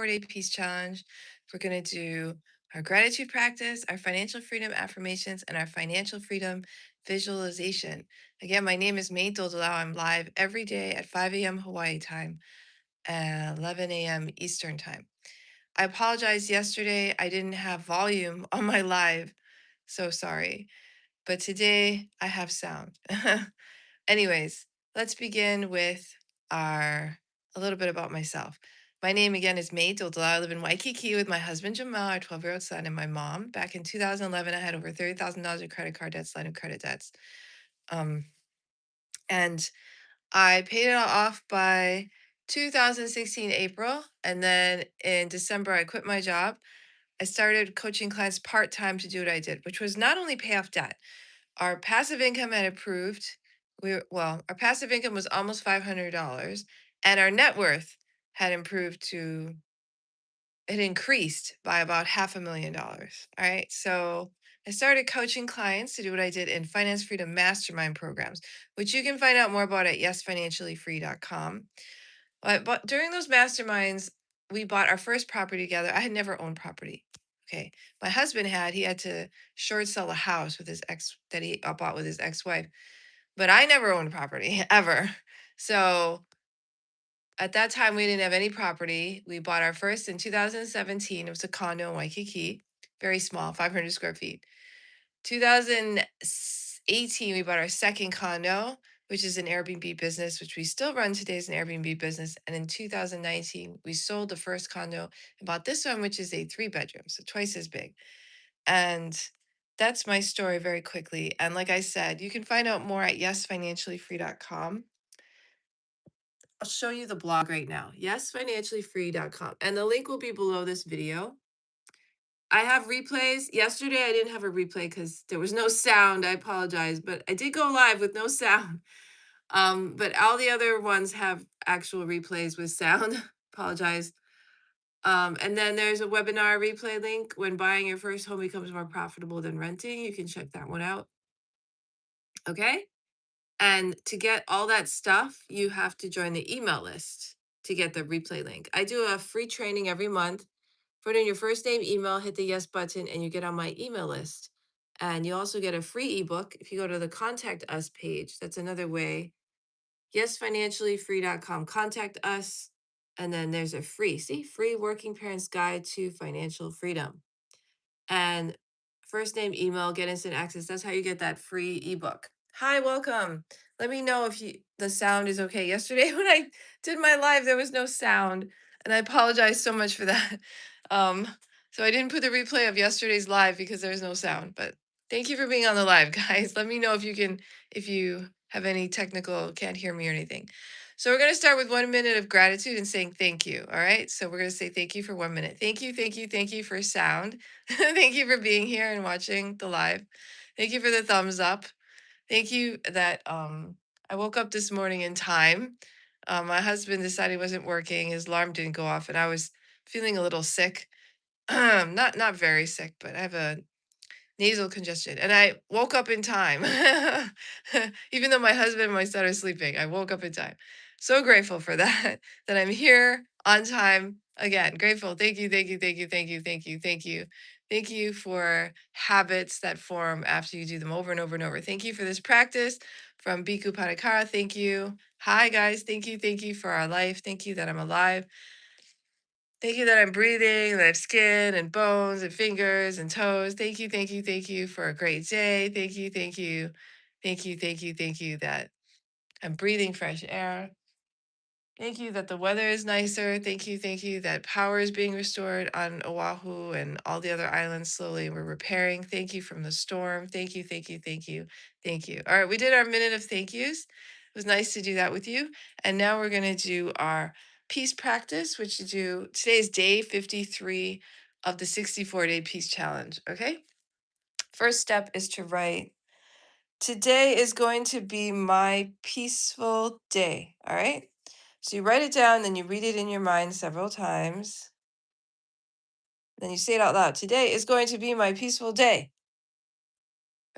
64-day peace challenge. We're going to do our gratitude practice, our financial freedom affirmations, and our financial freedom visualization. Again, my name is May Doldalau. I'm live every day at 5 a.m. Hawaii time, 11 a.m. Eastern time. I apologize. Yesterday, I didn't have volume on my live. So sorry. But today, I have sound. Anyways, let's begin with our a little bit about myself. My name again is May Dildala. I live in Waikiki with my husband Jamal, our 12-year-old son, and my mom. Back in 2011, I had over $30,000 of credit card debts, line of credit debts. And I paid it all off by 2016 April. And then in December, I quit my job. I started coaching clients part-time to do what I did, which was not only pay off debt. Our passive income had improved. Our passive income was almost $500, and our net worth had improved to it increased by about $500,000. All right. So I started coaching clients to do what I did in Finance Freedom Mastermind programs, which you can find out more about at yesfinanciallyfree.com. But during those masterminds, we bought our first property together. I had never owned property. Okay. My husband had, he had to short sell a house with his ex that he bought with his ex-wife, but I never owned property ever. So at that time, we didn't have any property. We bought our first in 2017. It was a condo in Waikiki, very small, 500 square feet. 2018, we bought our second condo, which is an Airbnb business, which we still run today as an Airbnb business. And in 2019, we sold the first condo and bought this one, which is a 3 bedroom, so twice as big. And that's my story very quickly. And like I said, you can find out more at yesfinanciallyfree.com. I'll show you the blog right now, yesfinanciallyfree.com. And the link will be below this video. I have replays. Yesterday, I didn't have a replay because there was no sound. I apologize, but I did go live with no sound. But all the other ones have actual replays with sound. Apologize. And then there's a webinar replay link. When buying your first home becomes more profitable than renting, you can check that one out. Okay. And to get all that stuff, you have to join the email list to get the replay link. I do a free training every month. Put in your first name, email, hit the yes button, and you get on my email list. And you also get a free ebook if you go to the contact us page. That's another way. Yesfinanciallyfree.com. Contact us. And then there's a free working parents guide to financial freedom. And first name, email, get instant access. That's how you get that free ebook. Hi, welcome. Let me know if the sound is okay. Yesterday when I did my live, there was no sound, and I apologize so much for that. Um, so I didn't put the replay of yesterday's live because there was no sound. But thank you for being on the live, guys. Let me know if you have any technical, can't hear me or anything. So we're going to start with 1 minute of gratitude and saying thank you. All right. So we're going to say thank you for 1 minute. Thank you for sound. Thank you for being here and watching the live. Thank you for the thumbs up. Thank you that I woke up this morning in time. My husband decided he wasn't working. His alarm didn't go off, and I was feeling a little sick. Not very sick, but I have a nasal congestion, and I woke up in time. Even though my husband and my son are sleeping, I woke up in time. So grateful for that, that I'm here on time again. Grateful. Thank you, thank you, thank you, thank you, thank you, thank you. Thank you for habits that form after you do them over and over and over. Thank you for this practice from Bhikkhu Padakara. Thank you. Hi, guys. Thank you for our life. Thank you that I'm alive. Thank you that I'm breathing, that I have skin and bones and fingers and toes. Thank you for a great day. Thank you that I'm breathing fresh air. Thank you that the weather is nicer. Thank you that power is being restored on Oahu and all the other islands slowly. We're repairing. Thank you from the storm. Thank you. All right, we did our minute of thank yous. It was nice to do that with you. And now we're going to do our peace practice, which you do today is day 53 of the 64-day peace challenge. Okay. First step is to write, today is going to be my peaceful day. All right. So you write it down, then you read it in your mind several times. Then you say it out loud. Today is going to be my peaceful day.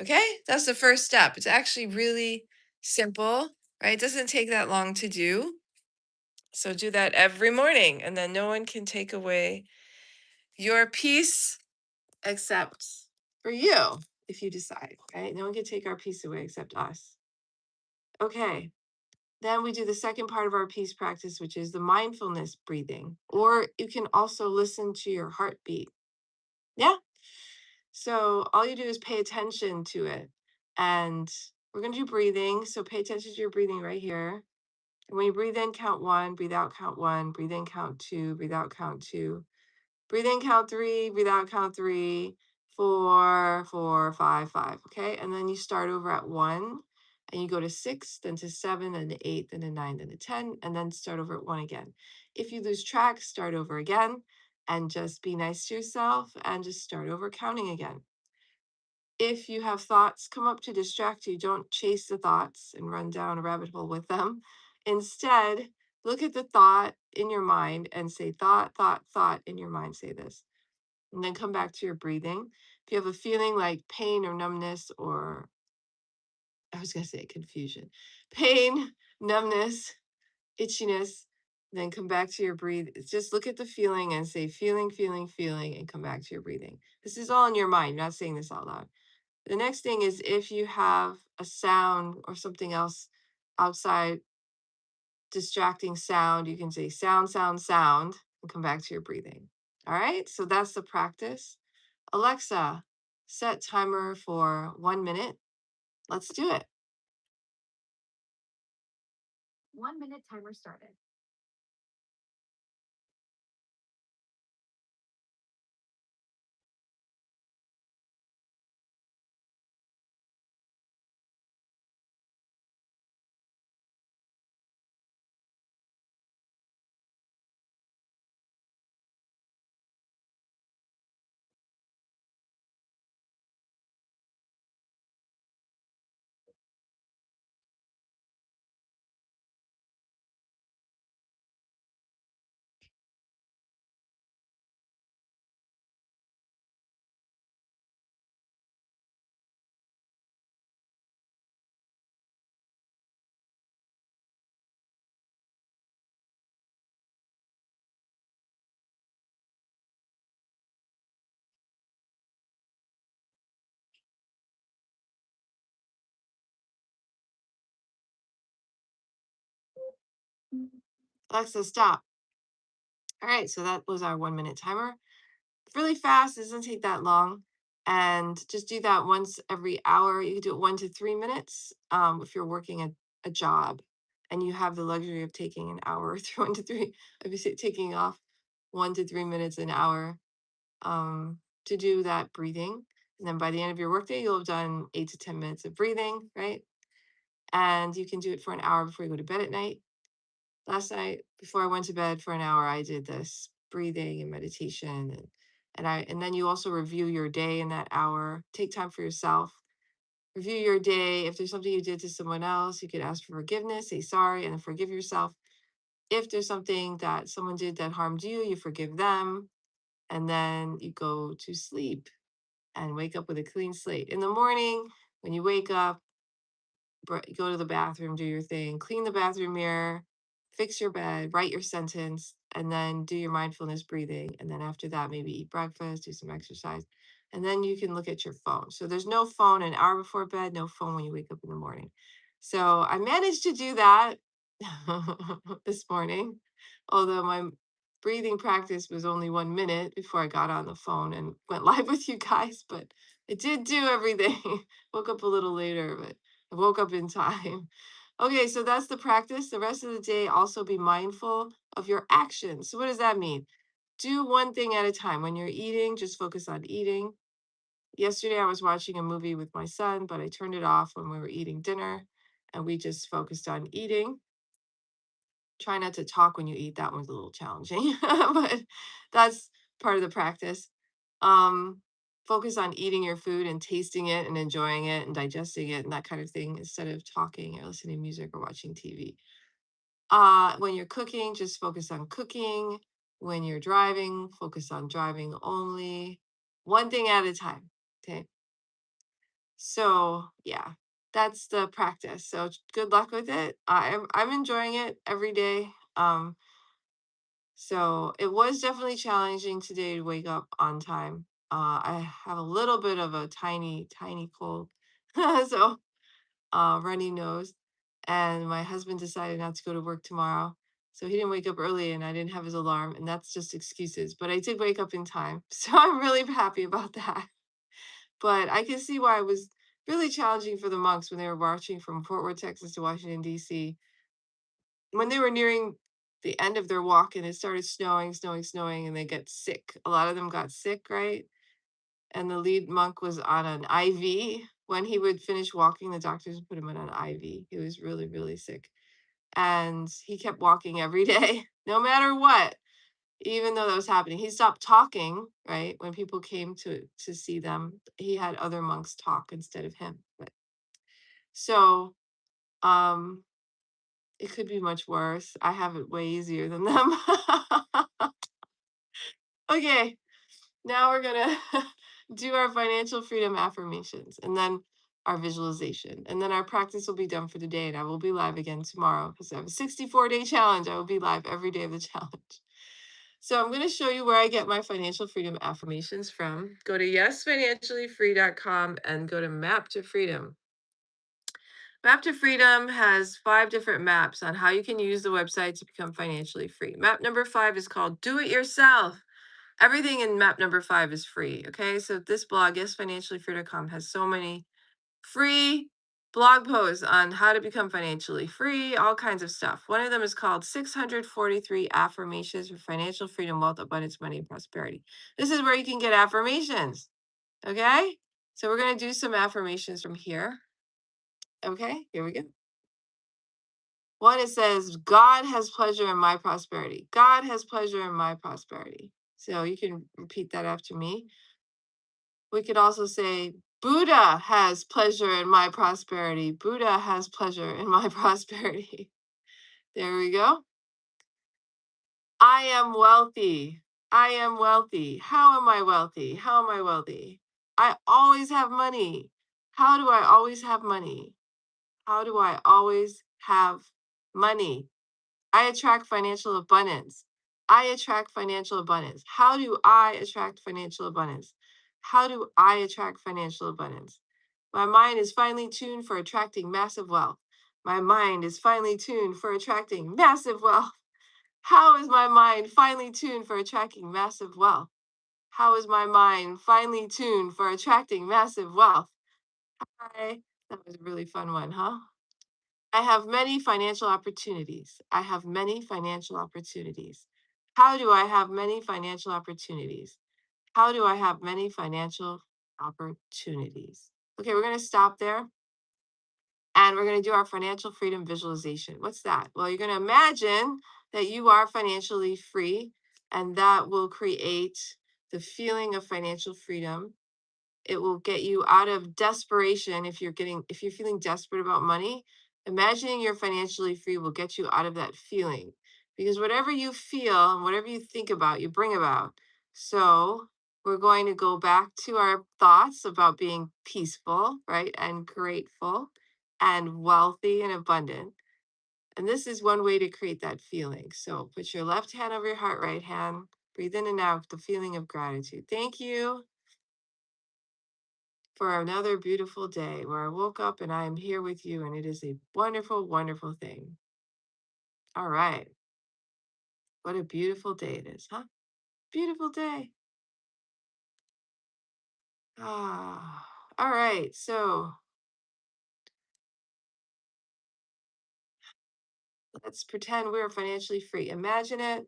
Okay? That's the first step. It's actually really simple, right? It doesn't take that long to do. So do that every morning, and then no one can take away your peace except for you, if you decide, right? No one can take our peace away except us. Okay. Then we do the second part of our peace practice, which is the mindfulness breathing, or you can also listen to your heartbeat. Yeah. So all you do is pay attention to it. And we're going to do breathing. So pay attention to your breathing right here. And when you breathe in, count one, breathe out, count one, breathe in, count two, breathe out, count two. Breathe in, count three, breathe out, count three, four, four, five, five. Okay. And then you start over at one and you go to six, then to seven, then to eight, then to nine, then to 10, and then start over at one again. If you lose track, start over again and just be nice to yourself and just start over counting again. If you have thoughts come up to distract you, don't chase the thoughts and run down a rabbit hole with them. Instead, look at the thought in your mind and say, thought, thought, thought in your mind. Say this. And then come back to your breathing. If you have a feeling like pain or numbness, or I was going to say confusion, pain, numbness, itchiness, then come back to your breathe. Just look at the feeling and say, feeling, feeling, feeling, and come back to your breathing. This is all in your mind. You're not saying this out loud. The next thing is if you have a sound or something else outside, distracting sound, you can say sound, sound, sound, and come back to your breathing. All right, so that's the practice. Alexa, set timer for 1 minute. Let's do it. 1 minute timer started. Alexa, stop. All right, so that was our 1 minute timer. Really fast, it doesn't take that long. And just do that once every hour. You can do it 1 to 3 minutes if you're working a job and you have the luxury of taking an hour through 1 to 3, if you say taking off 1 to 3 minutes an hour to do that breathing. And then by the end of your workday, you'll have done 8 to 10 minutes of breathing, right? And you can do it for an hour before you go to bed at night. Last night, before I went to bed for an hour, I did this breathing and meditation, and then you also review your day in that hour. Take time for yourself. Review your day. If there's something you did to someone else, you could ask for forgiveness, say sorry, and then forgive yourself. If there's something that someone did that harmed you, you forgive them, and then you go to sleep and wake up with a clean slate. In the morning, when you wake up, go to the bathroom, do your thing, clean the bathroom mirror, fix your bed, write your sentence, and then do your mindfulness breathing. And then after that, maybe eat breakfast, do some exercise, and then you can look at your phone. So there's no phone an hour before bed, no phone when you wake up in the morning. So I managed to do that this morning, although my breathing practice was only 1 minute before I got on the phone and went live with you guys, but I did do everything. Woke up a little later, but I woke up in time. Okay, so that's the practice. The rest of the day, also be mindful of your actions. So, what does that mean? Do one thing at a time. When you're eating, just focus on eating. Yesterday, I was watching a movie with my son, but I turned it off when we were eating dinner and we just focused on eating. Try not to talk when you eat. That one's a little challenging, but that's part of the practice. Um, Focus on eating your food and tasting it and enjoying it and digesting it and that kind of thing instead of talking or listening to music or watching TV. When you're cooking, just focus on cooking. When you're driving, focus on driving only. One thing at a time. Okay. So yeah, that's the practice. So good luck with it. I'm enjoying it every day. So it was definitely challenging today to wake up on time. I have a little bit of a tiny, tiny cold. So runny nose. And my husband decided not to go to work tomorrow. So he didn't wake up early and I didn't have his alarm. And that's just excuses. But I did wake up in time. So I'm really happy about that. But I can see why it was really challenging for the monks when they were marching from Fort Worth, Texas to Washington, D.C. When they were nearing the end of their walk and it started snowing, snowing, snowing, and they get sick. A lot of them got sick, right? And the lead monk was on an IV. When he would finish walking, the doctors would put him on an IV. He was really, really sick. And he kept walking every day, no matter what, even though that was happening. He stopped talking, right? When people came to see them, he had other monks talk instead of him. But so um it could be much worse. I have it way easier than them. Okay, now we're gonna do our financial freedom affirmations and then our visualization. And then our practice will be done for the day and I will be live again tomorrow because I have a 64-day challenge. I will be live every day of the challenge. So I'm going to show you where I get my financial freedom affirmations from. Go to yesfinanciallyfree.com and go to map to freedom. Map to Freedom has 5 different maps on how you can use the website to become financially free. Map number 5 is called Do It Yourself. Everything in map number 5 is free. Okay, so this blog, yesfinanciallyfree.com, has so many free blog posts on how to become financially free, all kinds of stuff. One of them is called 643 Affirmations for Financial Freedom, Wealth, Abundance, Money, and Prosperity. This is where you can get affirmations. Okay, so we're going to do some affirmations from here. Okay, here we go. One, it says, God has pleasure in my prosperity. God has pleasure in my prosperity. So you can repeat that after me. We could also say, Buddha has pleasure in my prosperity. Buddha has pleasure in my prosperity. There we go. I am wealthy. I am wealthy. How am I wealthy? How am I wealthy? I always have money. How do I always have money? How do I always have money? I attract financial abundance. I attract financial abundance. How do I attract financial abundance? How do I attract financial abundance? My mind is finely tuned for attracting massive wealth. My mind is finely tuned for attracting massive wealth. How is my mind finely tuned for attracting massive wealth? How is my mind finely tuned for attracting massive wealth? Hi. That was a really fun one, huh? I have many financial opportunities. I have many financial opportunities. How do I have many financial opportunities? How do I have many financial opportunities? Okay, we're going to stop there and we're going to do our financial freedom visualization. What's that? Well, you're going to imagine that you are financially free, and that will create the feeling of financial freedom. It will get you out of desperation. If you're feeling desperate about money, imagining you're financially free will get you out of that feeling, because whatever you feel and whatever you think about, you bring about. So we're going to go back to our thoughts about being peaceful, right, and grateful and wealthy and abundant. And this is one way to create that feeling. So put your left hand over your heart, right hand, breathe in and out the feeling of gratitude. Thank you for another beautiful day where I woke up and I am here with you, and it is a wonderful, wonderful thing. All right. What a beautiful day it is, huh? Beautiful day. Ah, all right. So let's pretend we're financially free. Imagine it.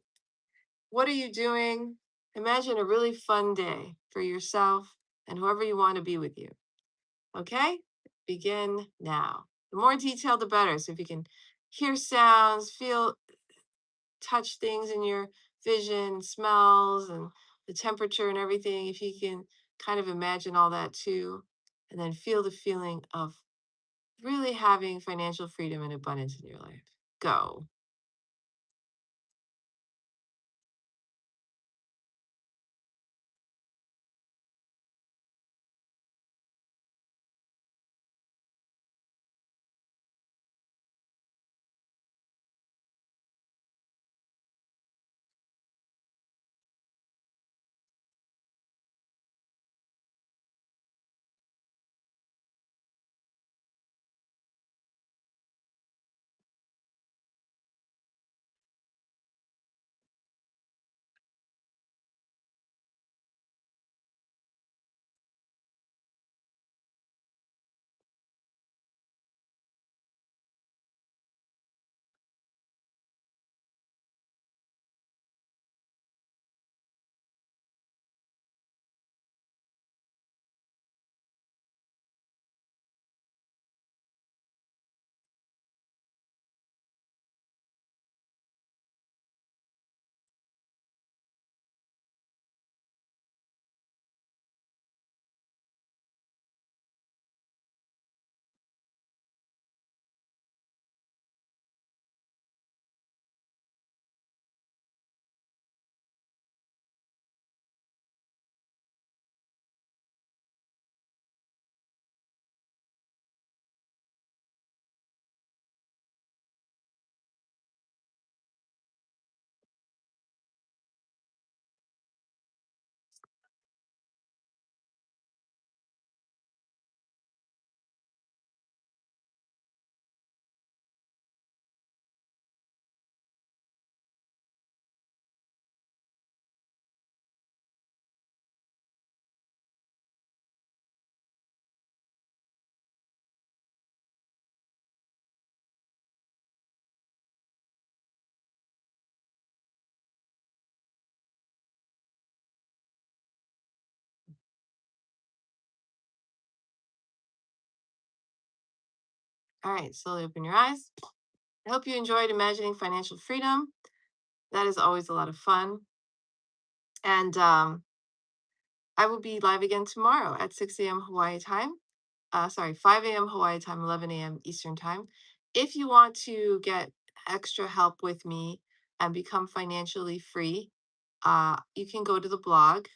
What are you doing? Imagine a really fun day for yourself and whoever you want to be with you. Okay? Begin now. The more detailed, the better. So if you can hear sounds, feel touch things in your vision, smells, and the temperature and everything, if you can kind of imagine all that too, and then feel the feeling of really having financial freedom and abundance in your life. Go. All right, slowly open your eyes. I hope you enjoyed imagining financial freedom. That is always a lot of fun. And I will be live again tomorrow at 6 a.m. Hawaii time. Sorry, 5 a.m. Hawaii time, 11 a.m. Eastern time. If you want to get extra help with me and become financially free, you can go to the blog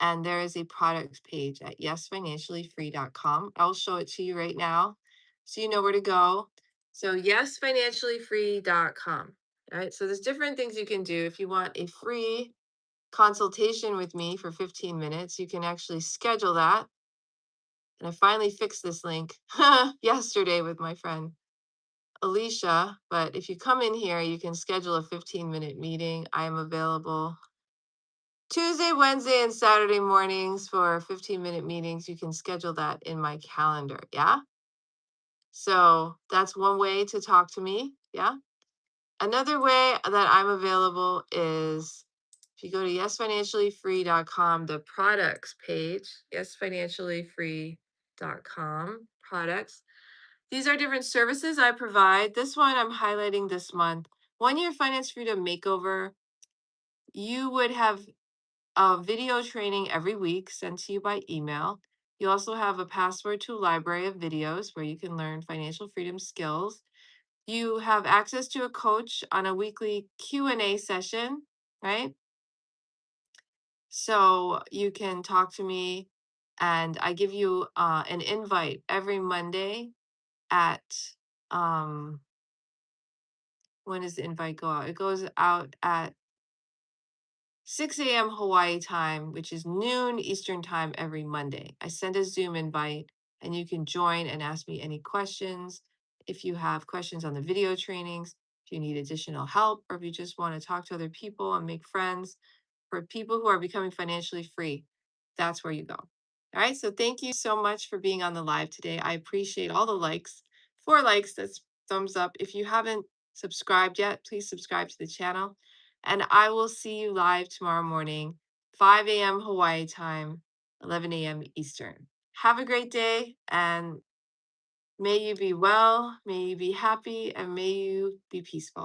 and there is a products page at yesfinanciallyfree.com. I'll show it to you right now so you know where to go. So, yesfinanciallyfree.com. All right. So, there's different things you can do. If you want a free consultation with me for 15 minutes, you can actually schedule that. And I finally fixed this link yesterday with my friend Alicia. But if you come in here, you can schedule a 15-minute meeting. I am available Tuesday, Wednesday, and Saturday mornings for 15-minute meetings. You can schedule that in my calendar. Yeah. So that's one way to talk to me. Yeah. Another way that I'm available is if you go to yesfinanciallyfree.com, the products page, yesfinanciallyfree.com, products. These are different services I provide. This one I'm highlighting this month. 1 year finance freedom makeover. You would have a video training every week sent to you by email. You also have a password to a library of videos where you can learn financial freedom skills. You have access to a coach on a weekly Q&A session, right? So you can talk to me and I give you an invite every Monday at when does the invite go out? It goes out at 6 a.m. Hawaii time, which is noon Eastern time every Monday. I send a Zoom invite and you can join and ask me any questions. If you have questions on the video trainings, if you need additional help, or if you just want to talk to other people and make friends, for people who are becoming financially free, that's where you go. All right. So thank you so much for being on the live today. I appreciate all the likes. 4 likes, that's thumbs up. If you haven't subscribed yet, please subscribe to the channel. And I will see you live tomorrow morning, 5 a.m. Hawaii time, 11 a.m. Eastern. Have a great day and may you be well, may you be happy, and may you be peaceful.